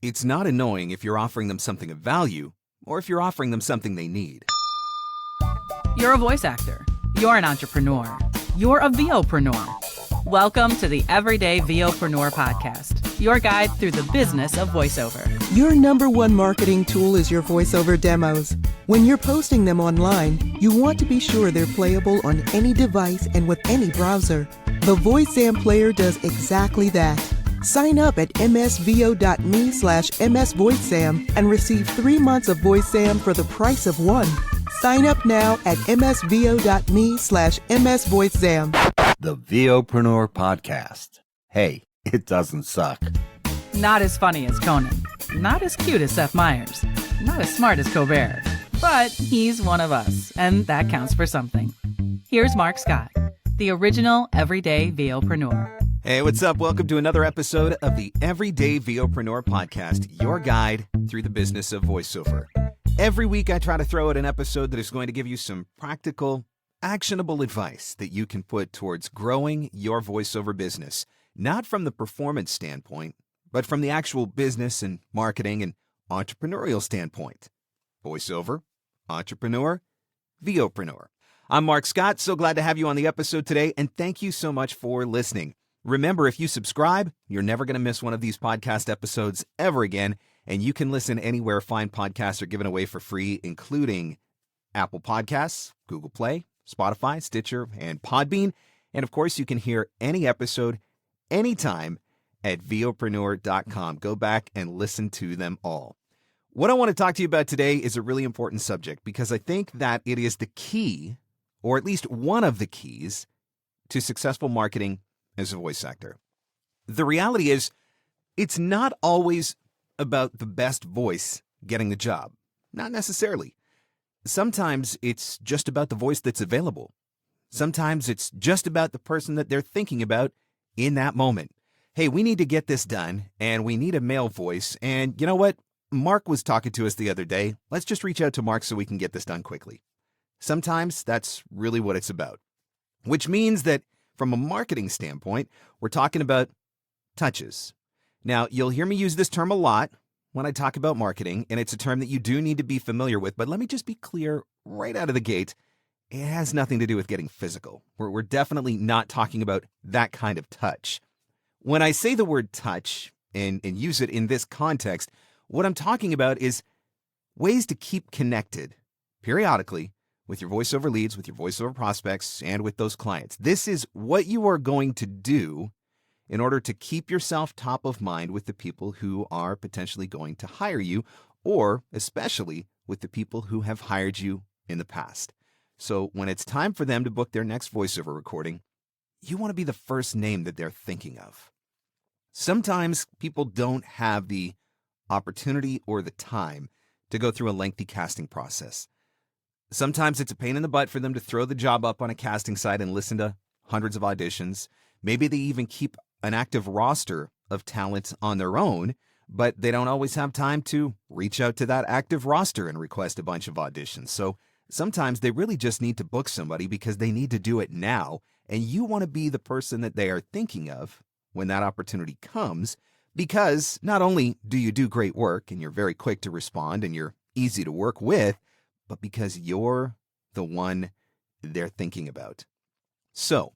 It's not annoying if you're offering them something of value or if you're offering them something they need. You're a voice actor. You're an entrepreneur. You're a VOPRENEUR. Welcome to the Everyday VOPRENEUR podcast, your guide through the business of voiceover. Your number one marketing tool is your voiceover demos. When you're posting them online, you want to be sure they're playable on any device and with any browser. The VoiceZam player does exactly that. Sign up at msvo.me/msvoicezam and receive 3 months of VoiceZam for the price of one. Sign up now at msvo.me/msvoicezam. The VOPRENEUR podcast. Hey, it doesn't suck. Not as funny as Conan. Not as cute as Seth Meyers. Not as smart as Colbert. But he's one of us, and that counts for something. Here's Mark Scott, the original Everyday VOPRENEUR. Hey, what's up? Welcome to another episode of the Everyday VOpreneur podcast, your guide through the business of voiceover. Every week, I try to throw out an episode that is going to give you some practical, actionable advice that you can put towards growing your voiceover business, not from the performance standpoint, but from the actual business and marketing and entrepreneurial standpoint. Voiceover, entrepreneur, VOpreneur. I'm Mark Scott. So glad to have you on the episode today, and thank you so much for listening. Remember, if you subscribe, you're never going to miss one of these podcast episodes ever again, and you can listen anywhere fine podcasts are given away for free, including Apple Podcasts, Google Play, Spotify, Stitcher, and Podbean. And of course, you can hear any episode anytime at VOPRENEUR.com. Go back and listen to them all. What I want to talk to you about today is a really important subject because I think that it is the key, or at least one of the keys, to successful marketing as a voice actor. The reality is, it's not always about the best voice getting the job. Not necessarily. Sometimes it's just about the voice that's available. Sometimes it's just about the person that they're thinking about in that moment. Hey, we need to get this done, and we need a male voice. And you know what? Mark was talking to us the other day. Let's just reach out to Mark so we can get this done quickly. Sometimes that's really what it's about. Which means that from a marketing standpoint, we're talking about touches. Now, you'll hear me use this term a lot when I talk about marketing, and it's a term that you do need to be familiar with, but let me just be clear right out of the gate. It has nothing to do with getting physical. We're definitely not talking about that kind of touch. When I say the word touch and use it in this context, what I'm talking about is ways to keep connected periodically with your voiceover leads, with your voiceover prospects, and with those clients. This is what you are going to do in order to keep yourself top of mind with the people who are potentially going to hire you, or especially with the people who have hired you in the past. So when it's time for them to book their next voiceover recording, you want to be the first name that they're thinking of. Sometimes people don't have the opportunity or the time to go through a lengthy casting process. Sometimes it's a pain in the butt for them to throw the job up on a casting site and listen to hundreds of auditions. Maybe they even keep an active roster of talent on their own, but they don't always have time to reach out to that active roster and request a bunch of auditions. So sometimes they really just need to book somebody because they need to do it now, and you want to be the person that they are thinking of when that opportunity comes, because not only do you do great work and you're very quick to respond and you're easy to work with, but because you're the one they're thinking about. So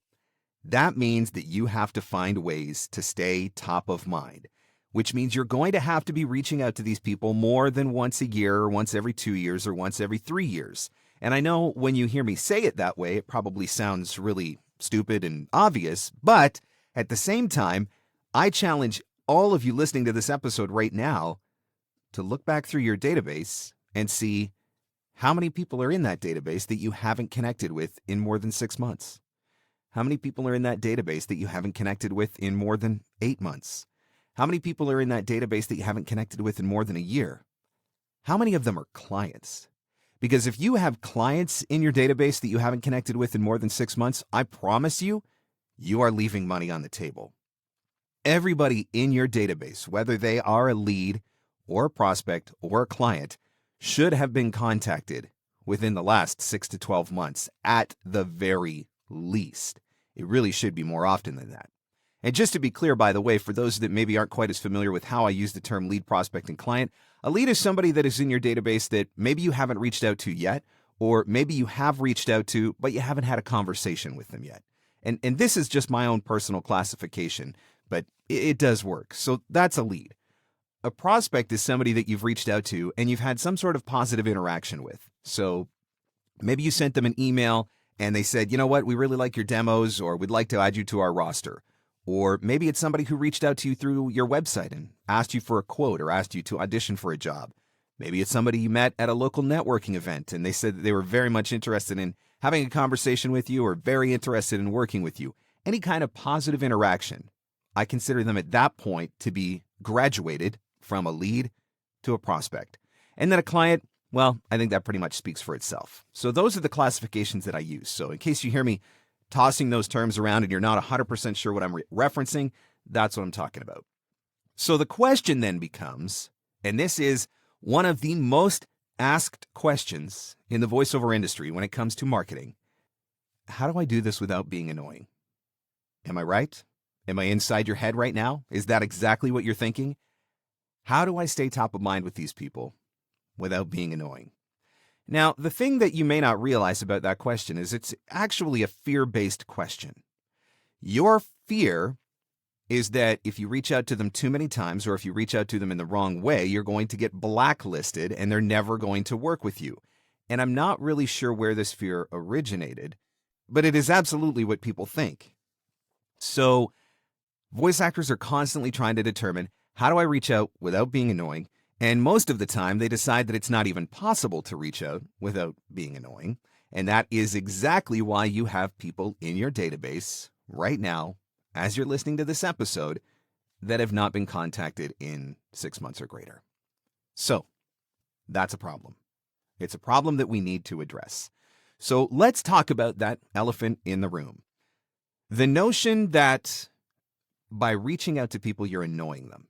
that means that you have to find ways to stay top of mind, which means you're going to have to be reaching out to these people more than once a year or once every 2 years or once every 3 years. And I know when you hear me say it that way, it probably sounds really stupid and obvious, but at the same time, I challenge all of you listening to this episode right now to look back through your database and see how many people are in that database that you haven't connected with in more than 6 months. How many people are in that database that you haven't connected with in more than 8 months? How many people are in that database that you haven't connected with in more than a year? How many of them are clients? Because if you have clients in your database that you haven't connected with in more than 6 months, I promise you, you are leaving money on the table. Everybody in your database, whether they are a lead or a prospect or a client, should have been contacted within the last 6 to 12 months at the very least. It really should be more often than that. And just to be clear, by the way, for those that maybe aren't quite as familiar with how I use the term lead, prospect, and client, a lead is somebody that is in your database that maybe you haven't reached out to yet, or maybe you have reached out to, but you haven't had a conversation with them yet. And this is just my own personal classification, but it does work. So that's a lead. A prospect is somebody that you've reached out to and you've had some sort of positive interaction with. So maybe you sent them an email and they said, you know what, we really like your demos, or we'd like to add you to our roster. Or maybe it's somebody who reached out to you through your website and asked you for a quote or asked you to audition for a job. Maybe it's somebody you met at a local networking event and they said that they were very much interested in having a conversation with you or very interested in working with you. Any kind of positive interaction, I consider them at that point to be graduated from a lead to a prospect. And then a client, well, I think that pretty much speaks for itself. So those are the classifications that I use. So in case you hear me tossing those terms around and you're not 100% sure what I'm referencing, that's what I'm talking about. So the question then becomes, and this is one of the most asked questions in the voiceover industry when it comes to marketing: how do I do this without being annoying? Am I right? Am I inside your head right now? Is that exactly what you're thinking? How do I stay top of mind with these people without being annoying? Now, the thing that you may not realize about that question is it's actually a fear-based question. Your fear is that if you reach out to them too many times, or if you reach out to them in the wrong way, you're going to get blacklisted and they're never going to work with you. And I'm not really sure where this fear originated, but it is absolutely what people think. So voice actors are constantly trying to determine, how do I reach out without being annoying? And most of the time, they decide that it's not even possible to reach out without being annoying. And that is exactly why you have people in your database right now, as you're listening to this episode, that have not been contacted in 6 months or greater. So that's a problem. It's a problem that we need to address. So let's talk about that elephant in the room. The notion that by reaching out to people, you're annoying them.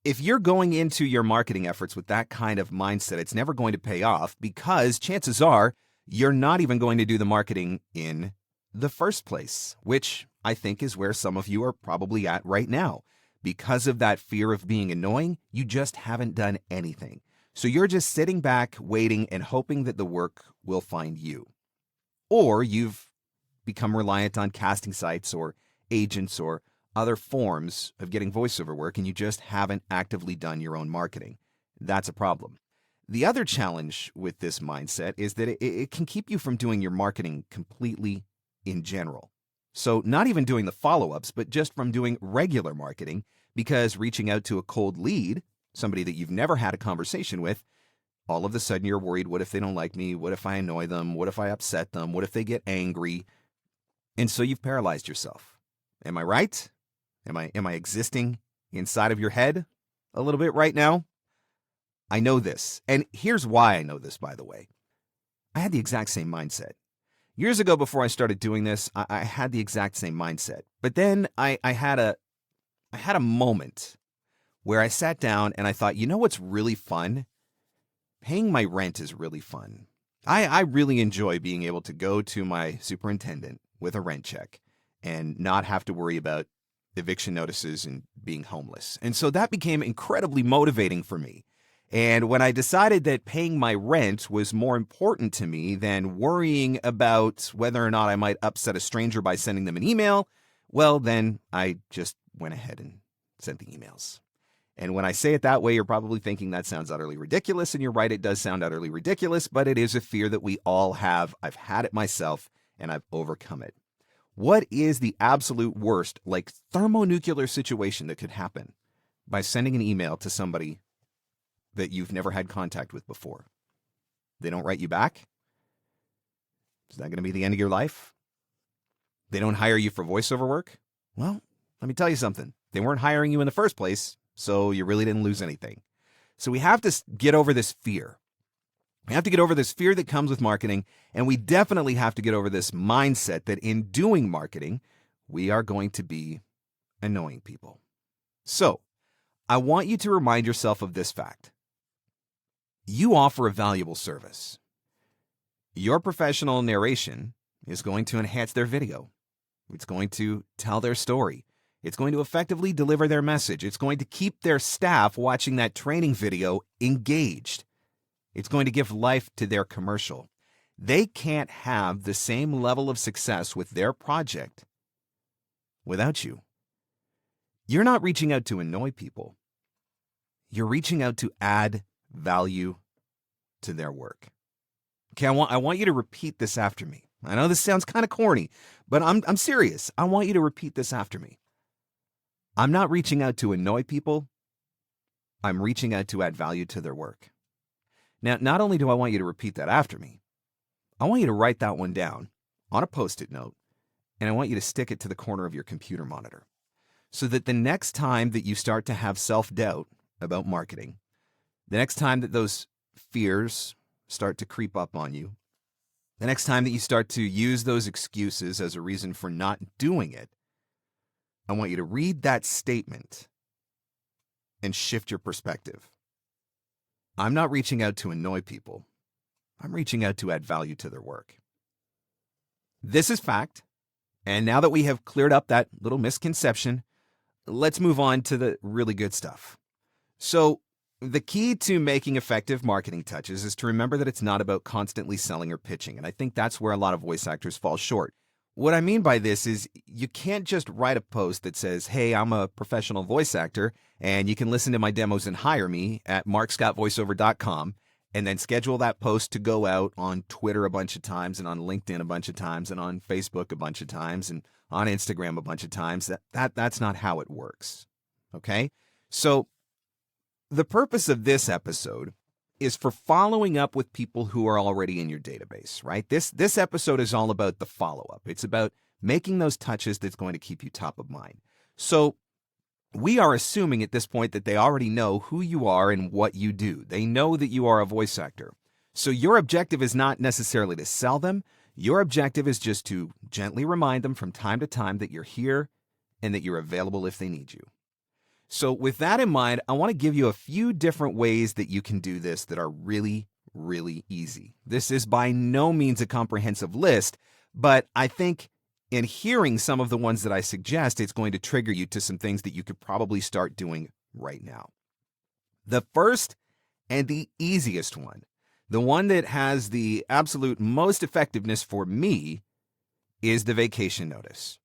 If you're going into your marketing efforts with that kind of mindset, it's never going to pay off, because chances are you're not even going to do the marketing in the first place, which I think is where some of you are probably at right now. Because of that fear of being annoying, you just haven't done anything. So you're just sitting back, waiting, and hoping that the work will find you. Or you've become reliant on casting sites or agents or other forms of getting voiceover work, and you just haven't actively done your own marketing. That's a problem. The other challenge with this mindset is that it can keep you from doing your marketing completely in general. So not even doing the follow-ups, but just from doing regular marketing, because reaching out to a cold lead, somebody that you've never had a conversation with, all of a sudden you're worried, what if they don't like me? What if I annoy them? What if I upset them? What if they get angry? And so you've paralyzed yourself. Am I right? Am I existing inside of your head a little bit right now? I know this. And here's why I know this, by the way. I had the exact same mindset. Years ago, before I started doing this, I had the exact same mindset. But then I had a moment where I sat down and I thought, you know what's really fun? Paying my rent is really fun. I really enjoy being able to go to my superintendent with a rent check and not have to worry about eviction notices and being homeless. And so that became incredibly motivating for me. And when I decided that paying my rent was more important to me than worrying about whether or not I might upset a stranger by sending them an email, well, then I just went ahead and sent the emails. And when I say it that way, you're probably thinking that sounds utterly ridiculous. And you're right, it does sound utterly ridiculous, but it is a fear that we all have. I've had it myself, and I've overcome it. What is the absolute worst, like thermonuclear situation that could happen by sending an email to somebody that you've never had contact with before? They don't write you back? Is that going to be the end of your life? They don't hire you for voiceover work? Well, let me tell you something. They weren't hiring you in the first place, so you really didn't lose anything. So we have to get over this fear. We have to get over this fear that comes with marketing, and we definitely have to get over this mindset that in doing marketing, we are going to be annoying people. So I want you to remind yourself of this fact. You offer a valuable service. Your professional narration is going to enhance their video. It's going to tell their story. It's going to effectively deliver their message. It's going to keep their staff watching that training video engaged. It's going to give life to their commercial. They can't have the same level of success with their project without you. You're not reaching out to annoy people. You're reaching out to add value to their work. Okay, I want you to repeat this after me. I know this sounds kind of corny, but I'm serious. I want you to repeat this after me. I'm not reaching out to annoy people. I'm reaching out to add value to their work. Now, not only do I want you to repeat that after me, I want you to write that one down on a Post-it note, and I want you to stick it to the corner of your computer monitor so that the next time that you start to have self-doubt about marketing, the next time that those fears start to creep up on you, the next time that you start to use those excuses as a reason for not doing it, I want you to read that statement and shift your perspective. I'm not reaching out to annoy people. I'm reaching out to add value to their work. This is fact. And now that we have cleared up that little misconception, let's move on to the really good stuff. So, the key to making effective marketing touches is to remember that it's not about constantly selling or pitching. And I think that's where a lot of voice actors fall short. What I mean by this is you can't just write a post that says, hey, I'm a professional voice actor, and you can listen to my demos and hire me at markscottvoiceover.com, and then schedule that post to go out on Twitter a bunch of times, and on LinkedIn a bunch of times, and on Facebook a bunch of times, and on Instagram a bunch of times. That's not how it works. Okay? So the purpose of this episode is for following up with people who are already in your database, right? This episode is all about the follow-up. It's about making those touches that's going to keep you top of mind. So we are assuming at this point that they already know who you are and what you do. They know that you are a voice actor. So your objective is not necessarily to sell them. Your objective is just to gently remind them from time to time that you're here and that you're available if they need you. So with that in mind, I want to give you a few different ways that you can do this that are really, really easy. This is by no means a comprehensive list, but I think in hearing some of the ones that I suggest, it's going to trigger you to some things that you could probably start doing right now. The first and the easiest one, the one that has the absolute most effectiveness for me, is the vacation notice.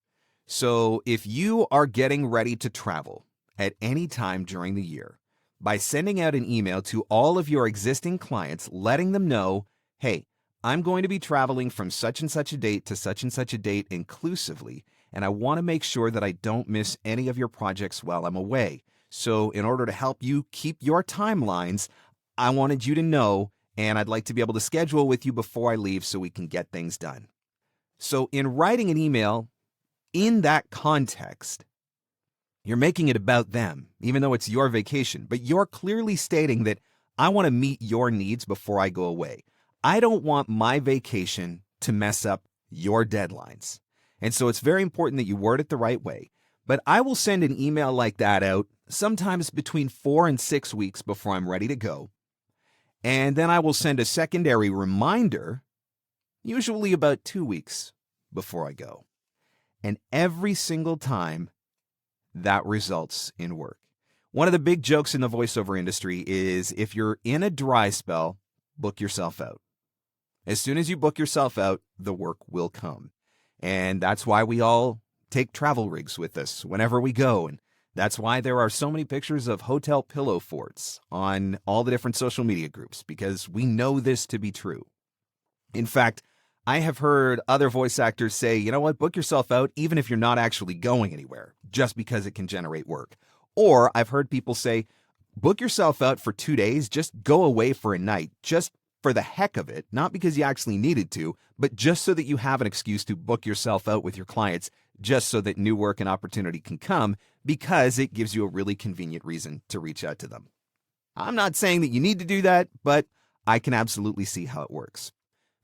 So if you are getting ready to travel at any time during the year, by sending out an email to all of your existing clients, letting them know, hey, I'm going to be traveling from such and such a date to such and such a date inclusively, and I want to make sure that I don't miss any of your projects while I'm away. So in order to help you keep your timelines, I wanted you to know, and I'd like to be able to schedule with you before I leave so we can get things done. So in writing an email in that context, you're making it about them, even though it's your vacation, but you're clearly stating that I want to meet your needs before I go away. I don't want my vacation to mess up your deadlines. And so it's very important that you word it the right way. But I will send an email like that out sometimes between 4 and 6 weeks before I'm ready to go. And then I will send a secondary reminder, usually about 2 weeks before I go. And every single time, that results in work. One of the big jokes in the voiceover industry is if you're in a dry spell, book yourself out. As soon as you book yourself out, the work will come. And that's why we all take travel rigs with us whenever we go. And that's why there are so many pictures of hotel pillow forts on all the different social media groups, because we know this to be true. In fact, I have heard other voice actors say, you know what, book yourself out even if you're not actually going anywhere, just because it can generate work. Or I've heard people say, book yourself out for 2 days, just go away for a night, just for the heck of it, not because you actually needed to, but just so that you have an excuse to book yourself out with your clients, just so that new work and opportunity can come, because it gives you a really convenient reason to reach out to them. I'm not saying that you need to do that, but I can absolutely see how it works.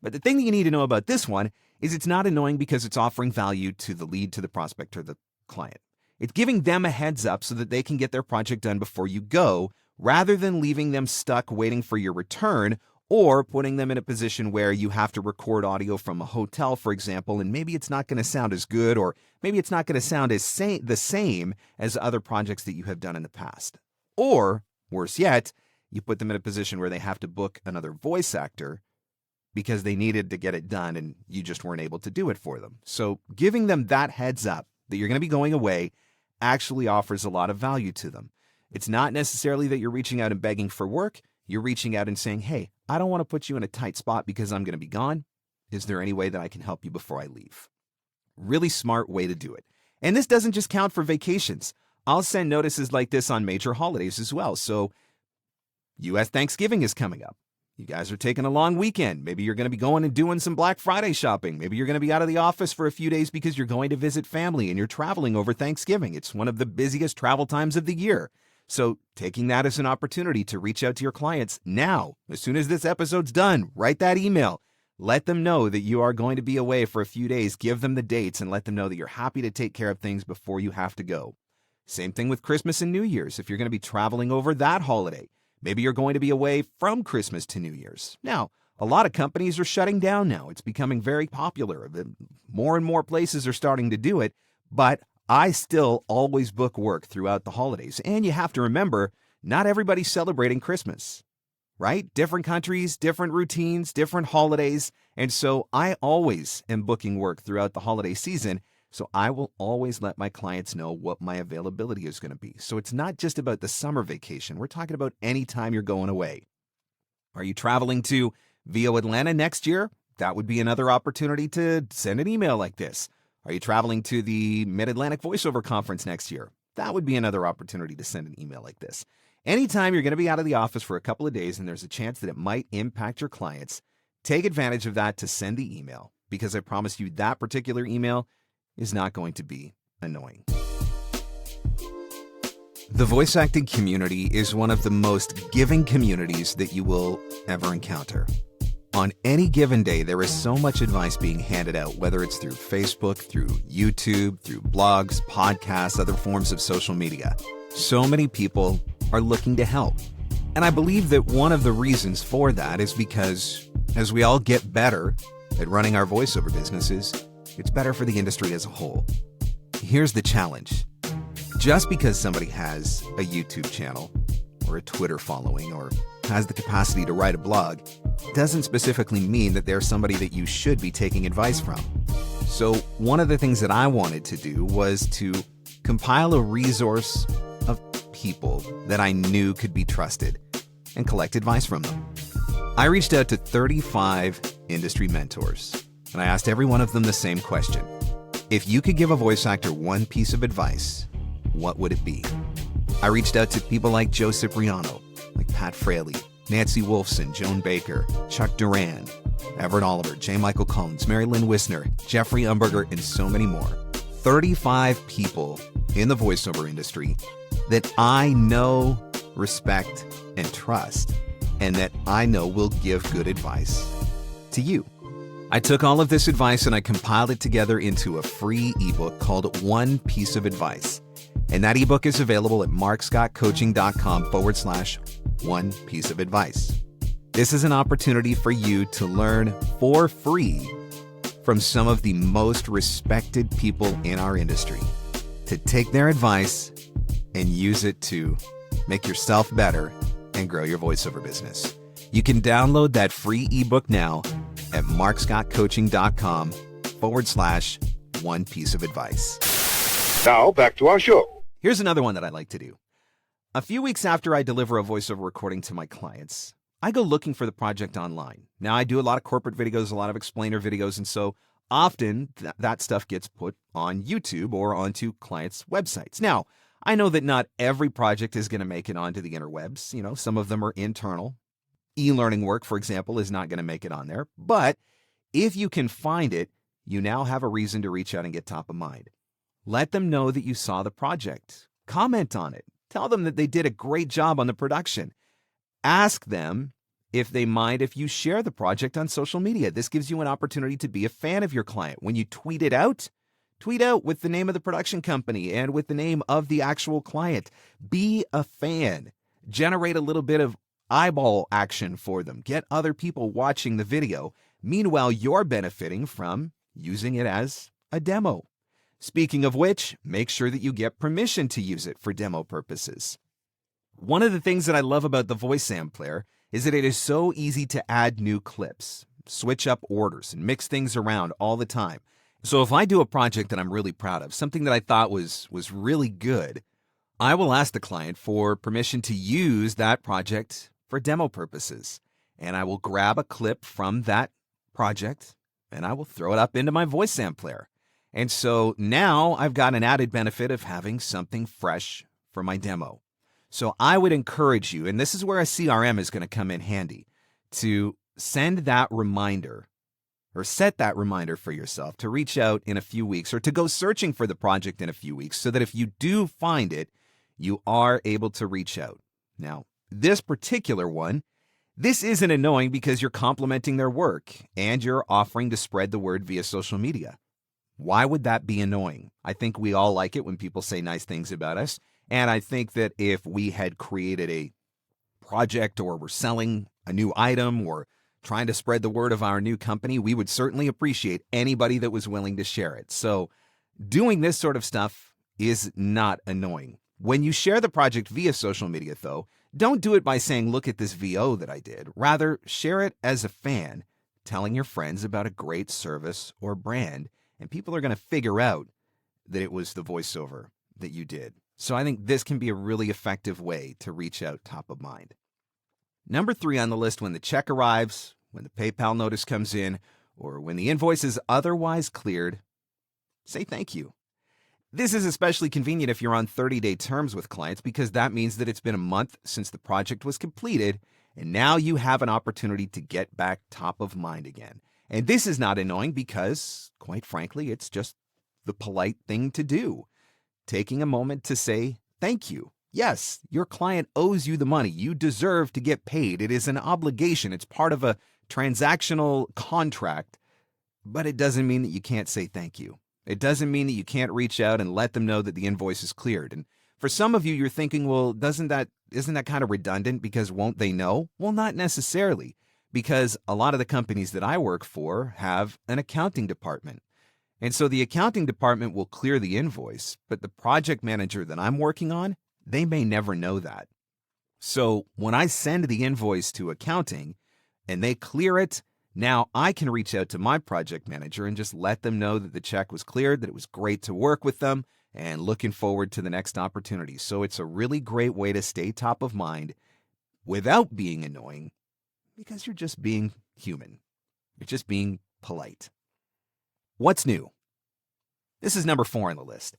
But the thing that you need to know about this one is it's not annoying because it's offering value to the lead, to the prospect, or the client. It's giving them a heads up so that they can get their project done before you go, rather than leaving them stuck waiting for your return, or putting them in a position where you have to record audio from a hotel, for example, and maybe it's not going to sound as good, or maybe it's not going to sound the same as other projects that you have done in the past. Or, worse yet, you put them in a position where they have to book another voice actor because they needed to get it done and you just weren't able to do it for them. So giving them that heads up that you're going to be going away actually offers a lot of value to them. It's not necessarily that you're reaching out and begging for work. You're reaching out and saying, hey, I don't want to put you in a tight spot because I'm going to be gone. Is there any way that I can help you before I leave? Really smart way to do it. And this doesn't just count for vacations. I'll send notices like this on major holidays as well. So U.S. Thanksgiving is coming up. You guys are taking a long weekend. Maybe you're going to be going and doing some Black Friday shopping. Maybe you're going to be out of the office for a few days because you're going to visit family and you're traveling over Thanksgiving. It's one of the busiest travel times of the year. So taking that as an opportunity to reach out to your clients now, as soon as this episode's done, write that email. Let them know that you are going to be away for a few days. Give them the dates and let them know that you're happy to take care of things before you have to go. Same thing with Christmas and New Year's. If you're going to be traveling over that holiday, maybe you're going to be away from Christmas to New Year's. Now, a lot of companies are shutting down now. It's becoming very popular. More and more places are starting to do it, but I still always book work throughout the holidays. And you have to remember, not everybody's celebrating Christmas, right? Different countries, different routines, different holidays. And so I always am booking work throughout the holiday season. So I will always let my clients know what my availability is going to be. So it's not just about the summer vacation. We're talking about any time you're going away. Are you traveling to VO Atlanta next year? That would be another opportunity to send an email like this. Are you traveling to the Mid-Atlantic Voiceover Conference next year? That would be another opportunity to send an email like this. Anytime you're going to be out of the office for a couple of days and there's a chance that it might impact your clients, take advantage of that to send the email, because I promise you that particular email is not going to be annoying. The voice acting community is one of the most giving communities that you will ever encounter. On any given day, there is so much advice being handed out, whether it's through Facebook, through YouTube, through blogs, podcasts, other forms of social media. So many people are looking to help. And I believe that one of the reasons for that is because as we all get better at running our voiceover businesses, it's better for the industry as a whole. Here's the challenge. Just because somebody has a YouTube channel or a Twitter following or has the capacity to write a blog doesn't specifically mean that they're somebody that you should be taking advice from. So one of the things that I wanted to do was to compile a resource of people that I knew could be trusted and collect advice from them. I reached out to 35 industry mentors, and I asked every one of them the same question. If you could give a voice actor one piece of advice, what would it be? I reached out to people like Joe Cipriano, like Pat Fraley, Nancy Wolfson, Joan Baker, Chuck Duran, Everett Oliver, J. Michael Collins, Mary Lynn Wisner, Jeffrey Umberger, and so many more. 35 people in the voiceover industry that I know, respect, and trust, and that I know will give good advice to you. I took all of this advice and I compiled it together into a free ebook called One Piece of Advice. And that ebook is available at markscottcoaching.com/one piece of advice. This is an opportunity for you to learn for free from some of the most respected people in our industry, to take their advice and use it to make yourself better and grow your voiceover business. You can download that free ebook now at markscottcoaching.com/one piece of advice. Now, back to our show. Here's another one that I like to do. A few weeks after I deliver a voiceover recording to my clients, I go looking for the project online. Now, I do a lot of corporate videos, a lot of explainer videos, and so often that stuff gets put on YouTube or onto clients' websites. Now, I know that not every project is going to make it onto the interwebs. You know, some of them are internal. E-learning work, for example, is not going to make it on there. But if you can find it, you now have a reason to reach out and get top of mind. Let them know that you saw the project. Comment on it. Tell them that they did a great job on the production. Ask them if they mind if you share the project on social media. This gives you an opportunity to be a fan of your client. When you tweet out with the name of the production company and with the name of the actual client. Be a fan. Generate a little bit of eyeball action for them. Get other people watching the video. Meanwhile, you're benefiting from using it as a demo. Speaking of which, make sure that you get permission to use it for demo purposes. One of the things that I love about the Voice Sampler is that it is so easy to add new clips, switch up orders, and mix things around all the time. So if I do a project that I'm really proud of, something that I thought was really good, I will ask the client for permission to use that project for demo purposes. And I will grab a clip from that project and I will throw it up into my Voice Sampler. And so now I've got an added benefit of having something fresh for my demo. So I would encourage you, and this is where a CRM is going to come in handy, to send that reminder or set that reminder for yourself to reach out in a few weeks or to go searching for the project in a few weeks so that if you do find it, you are able to reach out. Now, this particular one, this isn't annoying because you're complimenting their work and you're offering to spread the word via social media. Why would that be annoying? I think we all like it when people say nice things about us. And I think that if we had created a project or we're selling a new item or trying to spread the word of our new company, we would certainly appreciate anybody that was willing to share it. So doing this sort of stuff is not annoying. When you share the project via social media, though, don't do it by saying, look at this VO that I did. Rather, share it as a fan, telling your friends about a great service or brand, and people are going to figure out that it was the voiceover that you did. So I think this can be a really effective way to reach out top of mind. Number 3 on the list, when the check arrives, when the PayPal notice comes in, or when the invoice is otherwise cleared, say thank you. This is especially convenient if you're on 30-day terms with clients because that means that it's been a month since the project was completed, and now you have an opportunity to get back top of mind again. And this is not annoying because, quite frankly, it's just the polite thing to do. Taking a moment to say thank you. Yes, your client owes you the money. You deserve to get paid. It is an obligation. It's part of a transactional contract, but it doesn't mean that you can't say thank you. It doesn't mean that you can't reach out and let them know that the invoice is cleared. And for some of you, you're thinking, well, isn't that kind of redundant because won't they know? Well, not necessarily, because a lot of the companies that I work for have an accounting department. And so the accounting department will clear the invoice, but the project manager that I'm working on, they may never know that. So when I send the invoice to accounting and they clear it, now I can reach out to my project manager and just let them know that the check was cleared, that it was great to work with them, and looking forward to the next opportunity. So it's a really great way to stay top of mind without being annoying because you're just being human. You're just being polite. What's new? This is number 4 on the list.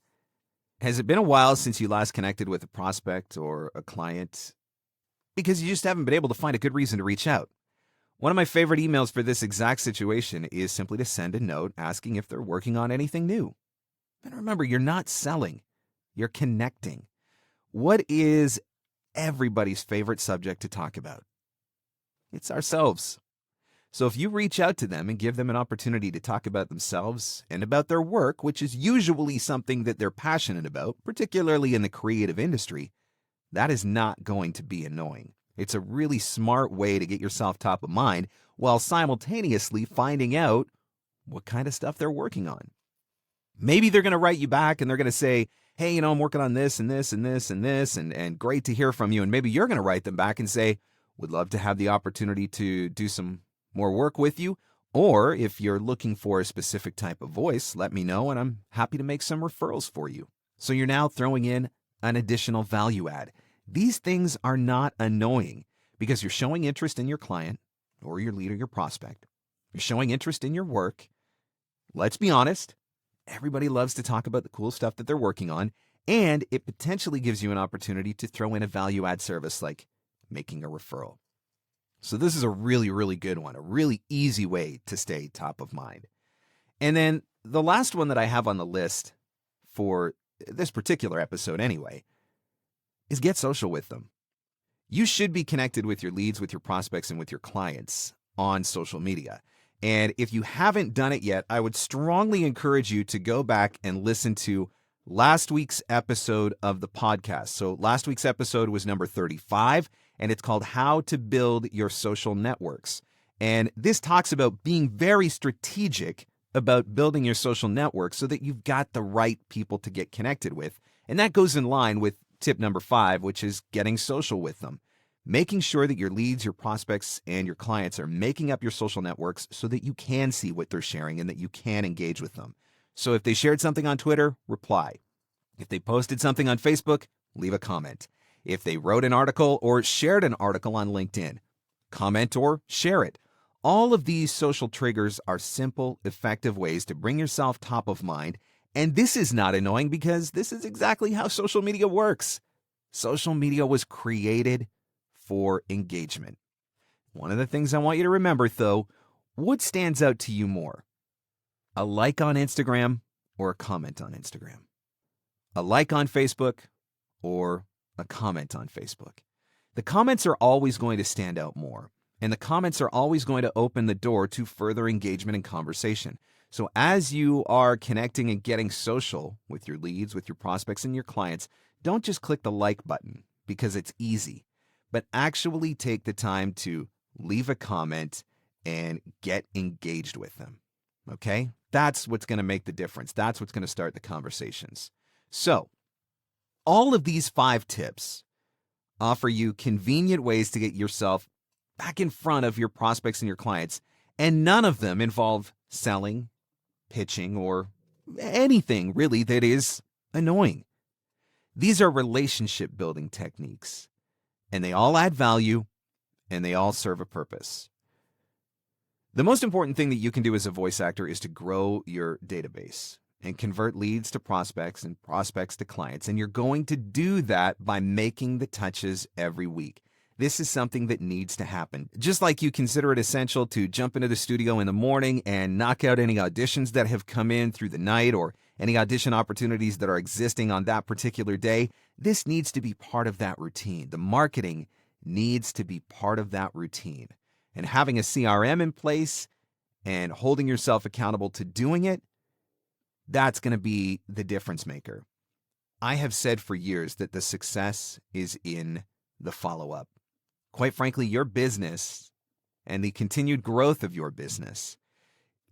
Has it been a while since you last connected with a prospect or a client because you just haven't been able to find a good reason to reach out? One of my favorite emails for this exact situation is simply to send a note asking if they're working on anything new. And remember, you're not selling, you're connecting. What is everybody's favorite subject to talk about? It's ourselves. So if you reach out to them and give them an opportunity to talk about themselves and about their work, which is usually something that they're passionate about, particularly in the creative industry, that is not going to be annoying. It's a really smart way to get yourself top of mind while simultaneously finding out what kind of stuff they're working on. Maybe they're going to write you back and they're going to say, hey, I'm working on this and this and this and this, and great to hear from you. And maybe you're going to write them back and say, would love to have the opportunity to do some more work with you. Or if you're looking for a specific type of voice, let me know and I'm happy to make some referrals for you. So you're now throwing in an additional value add. These things are not annoying because you're showing interest in your client or your lead or your prospect. You're showing interest in your work. Let's be honest, everybody loves to talk about the cool stuff that they're working on, and it potentially gives you an opportunity to throw in a value add service like making a referral. So this is a really, really good one, a really easy way to stay top of mind. And then the last one that I have on the list for this particular episode anyway is get social with them. You should be connected with your leads, with your prospects, and with your clients on social media. And if you haven't done it yet, I would strongly encourage you to go back and listen to last week's episode of the podcast. So last week's episode was number 35, and it's called How to Build Your Social Networks. And this talks about being very strategic about building your social network so that you've got the right people to get connected with. And that goes in line with tip number 5, which is getting social with them. Making sure that your leads, your prospects, and your clients are making up your social networks so that you can see what they're sharing and that you can engage with them. So if they shared something on Twitter, reply. If they posted something on Facebook, leave a comment. If they wrote an article or shared an article on LinkedIn, comment or share it. All of these social triggers are simple, effective ways to bring yourself top of mind. And this is not annoying because this is exactly how social media works. Social media was created for engagement. One of the things I want you to remember, though, what stands out to you more? A like on Instagram or a comment on Instagram? A like on Facebook or a comment on Facebook? The comments are always going to stand out more, and the comments are always going to open the door to further engagement and conversation. So as you are connecting and getting social with your leads, with your prospects and your clients, don't just click the like button because it's easy, but actually take the time to leave a comment and get engaged with them. Okay? That's what's going to make the difference. That's what's going to start the conversations. So, all of these 5 tips offer you convenient ways to get yourself back in front of your prospects and your clients, and none of them involve selling, pitching, or anything really that is annoying. These are relationship building techniques, and they all add value, and they all serve a purpose. The most important thing that you can do as a voice actor is to grow your database and convert leads to prospects and prospects to clients. And you're going to do that by making the touches every week. This is something that needs to happen. Just like you consider it essential to jump into the studio in the morning and knock out any auditions that have come in through the night or any audition opportunities that are existing on that particular day, this needs to be part of that routine. The marketing needs to be part of that routine. And having a CRM in place and holding yourself accountable to doing it, that's going to be the difference maker. I have said for years that the success is in the follow-up. Quite frankly, your business and the continued growth of your business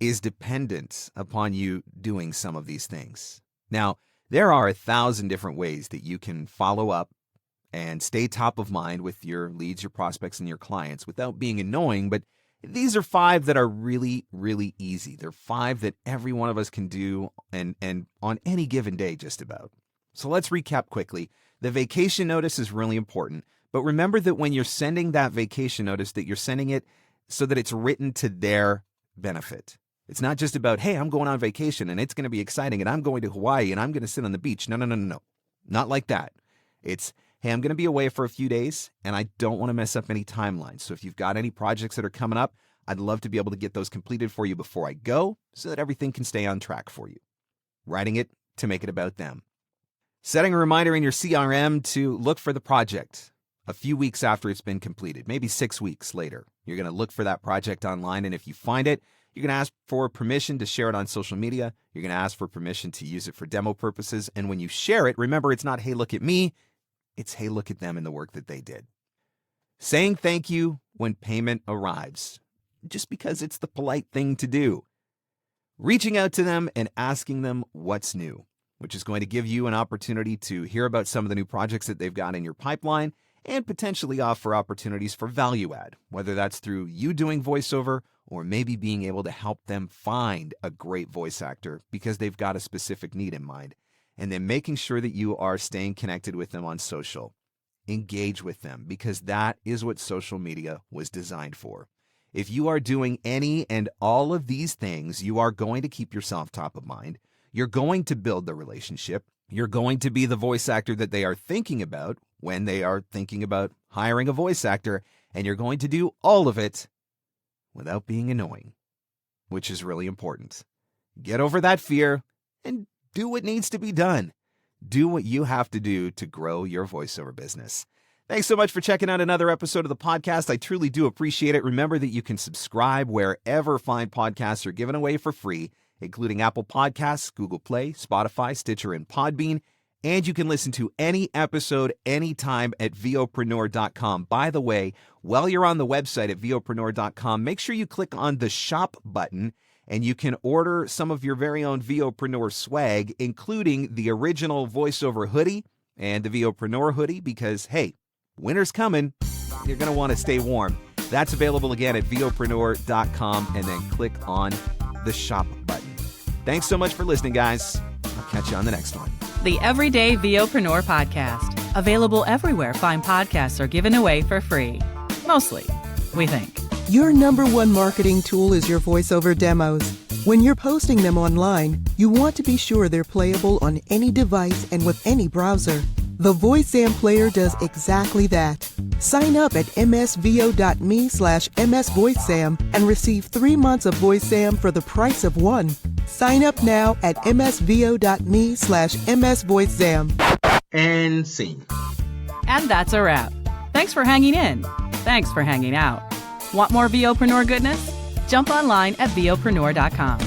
is dependent upon you doing some of these things. Now, there are 1,000 different ways that you can follow up and stay top of mind with your leads, your prospects, and your clients without being annoying, but these are 5 that are really, really easy. They're 5 that every one of us can do and on any given day just about. So let's recap quickly. The vacation notice is really important, but remember that when you're sending that vacation notice, that you're sending it so that it's written to their benefit. It's not just about, hey, I'm going on vacation and it's going to be exciting and I'm going to Hawaii and I'm going to sit on the beach. No. Not like that. It's, hey, I'm going to be away for a few days and I don't want to mess up any timelines. So if you've got any projects that are coming up, I'd love to be able to get those completed for you before I go so that everything can stay on track for you. Writing it to make it about them. Setting a reminder in your CRM to look for the project a few weeks after it's been completed, maybe 6 weeks later. You're going to look for that project online, and if you find it, you're going to ask for permission to share it on social media. You're going to ask for permission to use it for demo purposes, and when you share it, remember it's not, hey, look at me. It's, hey, look at them and the work that they did. Saying thank you when payment arrives, just because it's the polite thing to do. Reaching out to them and asking them what's new, which is going to give you an opportunity to hear about some of the new projects that they've got in your pipeline and potentially offer opportunities for value add, whether that's through you doing voiceover or maybe being able to help them find a great voice actor because they've got a specific need in mind. And then making sure that you are staying connected with them on social. Engage with them because that is what social media was designed for. If you are doing any and all of these things, you are going to keep yourself top of mind. You're going to build the relationship. You're going to be the voice actor that they are thinking about when they are thinking about hiring a voice actor. And you're going to do all of it without being annoying, which is really important. Get over that fear and do what needs to be done. Do what you have to do to grow your voiceover business. Thanks so much for checking out another episode of the podcast. I truly do appreciate it. Remember that you can subscribe wherever fine podcasts are given away for free. including Apple Podcasts, Google Play, Spotify, Stitcher, and Podbean. And you can listen to any episode anytime at VOPRENEUR.com. By the way, while you're on the website at VOPRENEUR.com, make sure you click on the shop button and you can order some of your very own VOPRENEUR swag, including the original voiceover hoodie and the VOPRENEUR hoodie, because, hey, winter's coming. You're going to want to stay warm. That's available again at VOPRENEUR.com, and then click on the shop button. Thanks so much for listening, guys. I'll catch you on the next one. The Everyday VOpreneur Podcast. Available everywhere fine podcasts are given away for free. Mostly, we think. Your number one marketing tool is your voiceover demos. When you're posting them online, you want to be sure they're playable on any device and with any browser. The VoiceZam player does exactly that. Sign up at msvo.me/msvoicezam and receive 3 months of VoiceZam for the price of one. Sign up now at msvo.me/msvoicezam. And scene. And that's a wrap. Thanks for hanging in. Thanks for hanging out. Want more VOpreneur goodness? Jump online at VOpreneur.com.